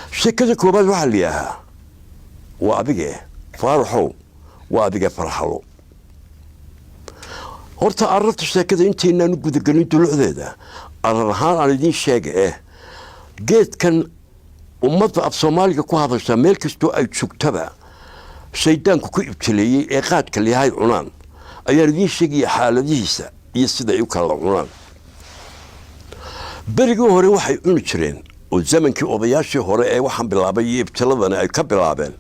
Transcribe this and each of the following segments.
sheekada koobaad waxaa la yidhaahaa waa adige faaraxow waa adige farxalo horta arrinta sheekada intaynaan gudagelin dulucdeeda arar ahaan aan idiin sheega geedkan ummadda af soomaaliga ku hadasha meel kastoo ay joogtaba shaydaanku ku ibtileeyey ee qaadka leeyahay cunaan ayaan idiin sheegaya xaaladihiisa iyo sida ay u kala cunaan berigii hore waxay cuni jireen oo zamankii odayaashii hore ee waxaan bilaabay iyo ibtiladana ay ka bilaabeen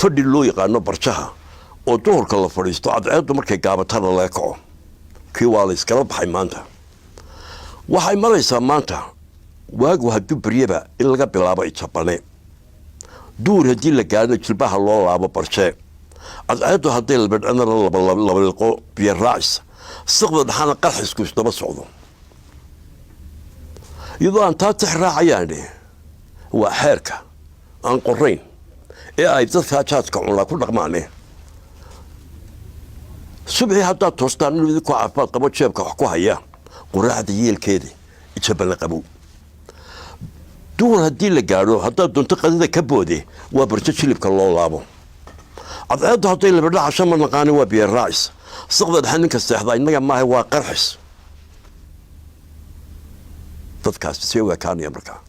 fadhi loo yaqaano barjaha oo duhurka la fadhiisto cadceeddu markay gaabatada laga kaco kii waa la iskala baxay maanta waxay maraysaa maanta waagu hadduu baryaba in laga bilaabo ijabane duur haddii la gaadho jilbaha loo laabo barjee cadceeddu hadday labadhana labaliqo biyo raacis siqda dhaxana qarxisku isdaba socdo iyadoo aan taa tix raacayaan waa xeerka aan qorayn ee ay dadka jaadka cunaa ku dhaqmaane subxii haddaad toostaan inuu idinku caafimaad qabo jeebka wax ku haya quraacda yeelkeeda ijabane qabow duur haddii la gaadho haddaad doonto qadida ka boode waa barjo jilibka loo laabo cadceeddu hadday labadha casho ma naqaani waa biyo raacis siqda dhexe ninka seexda innaga maaha waa qarxis dadkaasi see waakaanaya markaa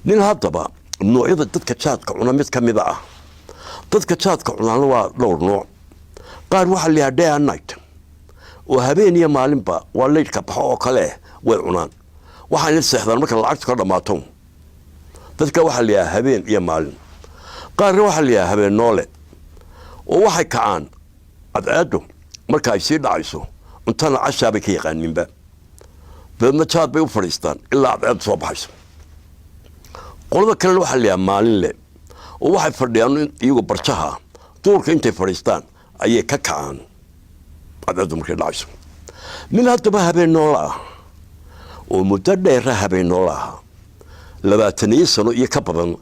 nin haddaba noocyada dadka jaadka cuna mid ka mida ah dadka jaadka cunaana waa dhowr nooc qaar waxaa la yidhaha day and night oo habeen iyo maalinba waa leydhka baxo oo kale way cunaan waxayna seexdaan marka lacagtu ka dhammaato dadka waxaa la yidhaha habeen iyo maalin qaarna waxaa la yidhaha habeen noole oo waxay kacaan cadceeddu marka ay sii dhacayso cuntana cashaa bay ka yaqaaninba dabeedna jaad bay u fadhiistaan ilaa cadceeddu soo baxayso qolada kalena waxaa la yidhaha maalin le oo waxay fadhiyaan iyagu barjaha duurka intay fadhiistaan ayay ka kacaan cadceeddu markay dhacayso nin haddaba habeen noole ah oo muddo dheera habeen noole ahaa 20 sano iyo ka badan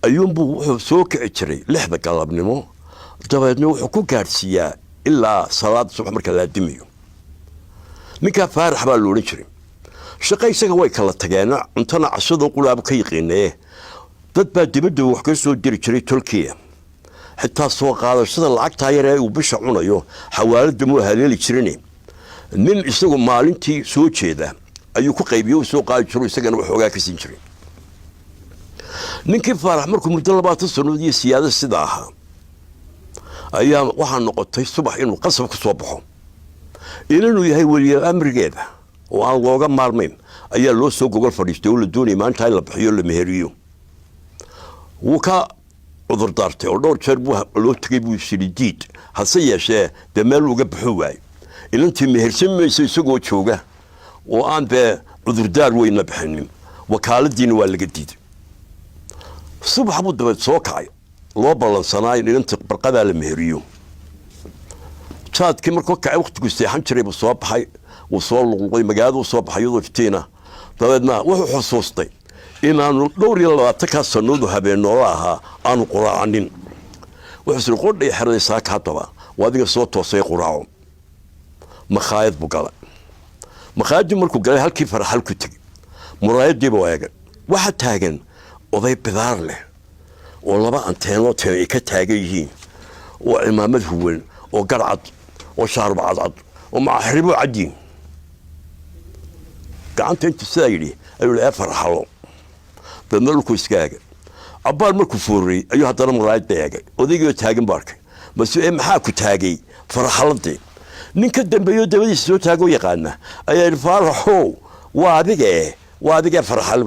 ayuunbuu wuxuu soo kici jiray 6 galabnimo dabeedna wuxuu ku gaadhsiiyaa ilaa salaad subax marka la dimiyo ninka faarax baa loo oran jiray shaqo isaga way kala tageen cuntana cashada qulaab ka yiqiinay dad baa dibadda wax ka soo diri jiray Turkiya xitaa soo qaadashada lacagta yar ee uu bisha cunayo xawaalada muu haleeli jireen nin isagu maalintii soo jeeda ayuu ku qaybiyo soo qaadi jiray isagana wax ogaa ka siin jiray ninkii faarax markuu muddo 20 sano iyo siyaada sida ahaa ayaa waxaa noqotay subax inuu qasab ku soo baxo inuu yahay waliya amrigeeda oo aan looga maarmayn ayaa loo soo gogol fadhiistay oo la doonay maanta in la bixiyo la meheriyo wuu ka cudur daartay oo dhowr jeer buu loo tagay buu shiridiid hase yeeshee de meel uga baxo waay inantii mehersimayso isagoo jooga oo aan be cudur daar weyn la bixinin wakaaladiina waa laga diiday subax buu daba soo kacay loo balansanaa inanta barqada la meheriyo jaadkii markuu kacay waqtigu seexan jiray buu soo baxay uu soo luqluqay magaalada soo baxay oo iftiina dabeedna wuxuu xusuustay inaanu dhowr iyo 20 sanado habeen noole ahaa aanu quraacanin wuxuu qodhay xiraysaa ka daba wadiga soo toosay quraaco makhaayad buu galay makhaayadii markuu galay halkii farxal ku tagay muraayadii buu eegay waxa taagan oday bidaar leh oo laba anteeno ay ka taagan yihiin oo imaamad huwan oo garcad oo shaarb cadcad oo maaxribo cadin gacanta inta saayiri ayuu la farxalo dadku iskaaga abbaar markuu fuuray ayuu hadana muraayad eegay odayga taagan barkay mas'uul maxaa ku taagay farxaladii ninka dambeeyo dabadiisa soo taago yaqaana ayaa faaraxo waa adige farxal